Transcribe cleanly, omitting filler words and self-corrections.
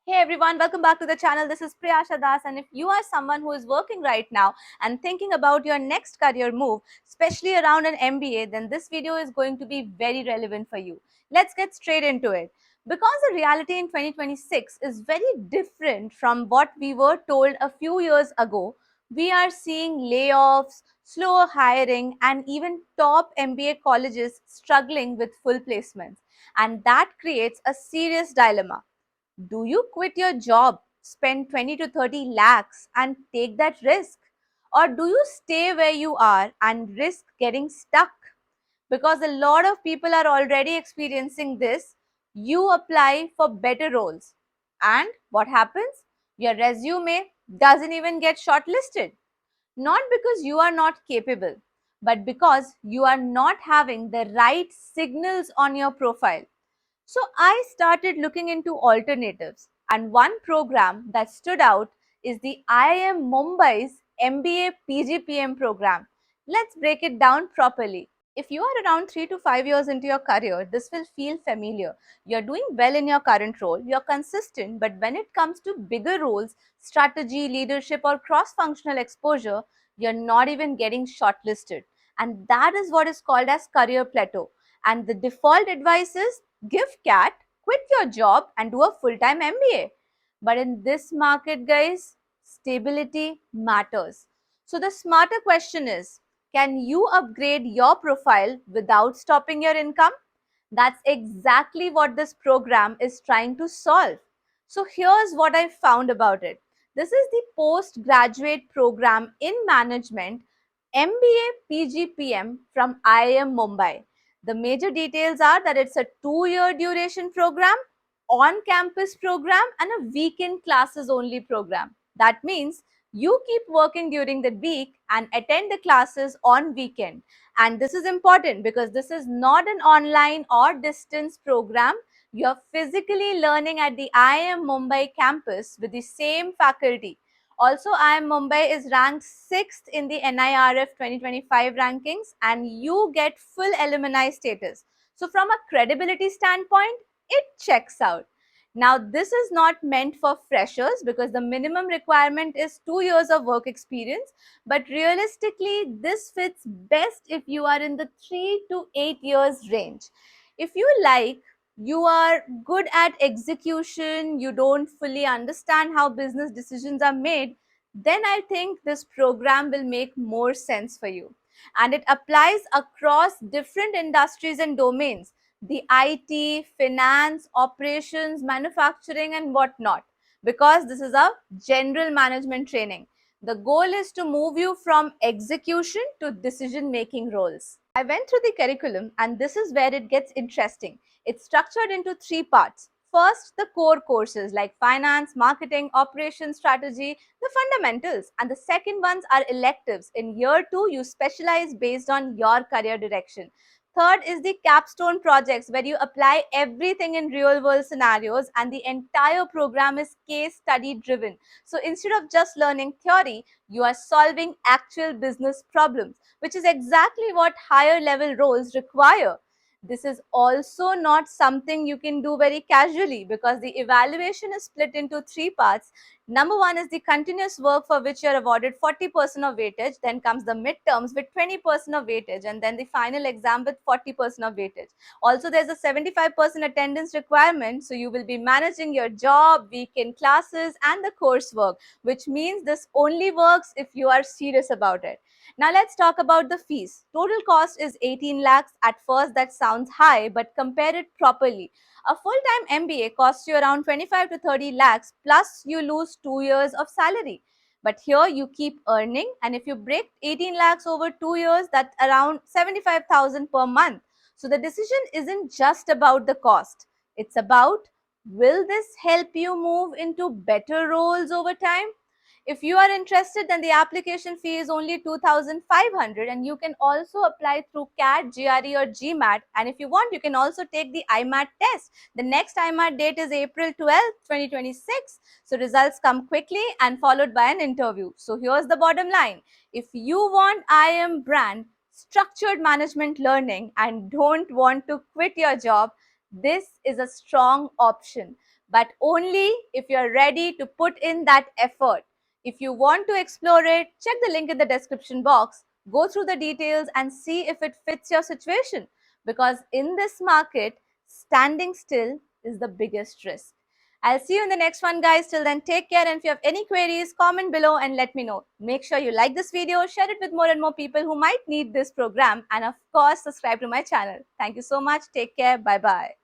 Hey everyone, welcome back to the channel. This is Priyasha Das, and if you are someone who is working right now and thinking about your next career move, especially around an MBA, then this video is going to be very relevant for you. Let's get straight into it. Because the reality in 2026 is very different from what we were told a few years ago, we are seeing layoffs, slower hiring, and even top MBA colleges struggling with full placements. And that creates a serious dilemma. Do you quit your job, spend 20 to 30 lakhs and take that risk? Or do you stay where you are and risk getting stuck? Because a lot of people are already experiencing this. You apply for better roles. And what happens? Your resume doesn't even get shortlisted. Not because you are not capable, but because you are not having the right signals on your profile. So I started looking into alternatives, and one program that stood out is the IIM Mumbai's MBA PGPM program. Let's break it down properly. If you are around 3 to 5 years into your career, this will feel familiar. You're doing well in your current role, you're consistent, but when it comes to bigger roles, strategy, leadership, or cross functional exposure, you're not even getting shortlisted. And that is what is called as career plateau. And the default advice is give cat, quit your job, and do a full time MBA. But in this market, guys, stability matters. So the smarter question is, can you upgrade your profile without stopping your income? That's exactly what this program is trying to solve. So here's what I found about it. This is the postgraduate program in management MBA PGPM from IIM Mumbai. The major details are that it's a 2-year duration program, on campus program, and a weekend classes only program. That means you keep working during the week and attend the classes on weekend. And this is important because this is not an online or distance program. You're physically learning at the IIM Mumbai campus with the same faculty. Also, IIM Mumbai is ranked 6th in the NIRF 2025 rankings, and you get full alumni status. So, from a credibility standpoint, it checks out. Now, this is not meant for freshers because the minimum requirement is 2 years of work experience. But realistically, this fits best if you are in the 3 to 8 years range. If you like, you are good at execution, you don't fully understand how business decisions are made, then I think this program will make more sense for you. And it applies across different industries and domains, the IT, finance, operations, manufacturing, and whatnot, because this is a general management training. The goal is to move you from execution to decision making roles. I went through the curriculum, and this is where it gets interesting. It's structured into three parts. First, the core courses like finance, marketing, operations, strategy, the fundamentals. And the second ones are electives. In year two, you specialize based on your career direction. Third is the capstone projects where you apply everything in real world scenarios, and the entire program is case study driven. So instead of just learning theory, you are solving actual business problems, which is exactly what higher level roles require. This is also not something you can do very casually because the evaluation is split into three parts. Number one is the continuous work for which you are awarded 40% of weightage. Then comes the midterms with 20% of weightage, and then the final exam with 40% of weightage. Also, there's a 75% attendance requirement. So you will be managing your job, weekend classes, and the coursework, which means this only works if you are serious about it. Now let's talk about the fees. Total cost is 18 lakhs. At first that sounds high, but compare it properly. A full-time MBA costs you around 25 to 30 lakhs, plus you lose 2 years of salary. But here you keep earning, and if you break 18 lakhs over 2 years, that's around 75,000 per month. So the decision isn't just about the cost. It's about, will this help you move into better roles over time? If you are interested, then the application fee is only 2,500, and you can also apply through CAT, GRE, or GMAT. And if you want, you can also take the IMAT test. The next IMAT date is April 12th, 2026. So results come quickly and followed by an interview. So here's the bottom line. If you want IIM brand, structured management learning, and don't want to quit your job, this is a strong option. but only if you're ready to put in that effort. If you want to explore it, check the link in the description box, go through the details and see if it fits your situation. Because in this market, standing still is the biggest risk. I'll see you in the next one, guys. Till then, take care. And if you have any queries, comment below and let me know. Make sure you like this video, share it with more and more people who might need this program, and of course, subscribe to my channel. Thank you so much. Take care. Bye bye.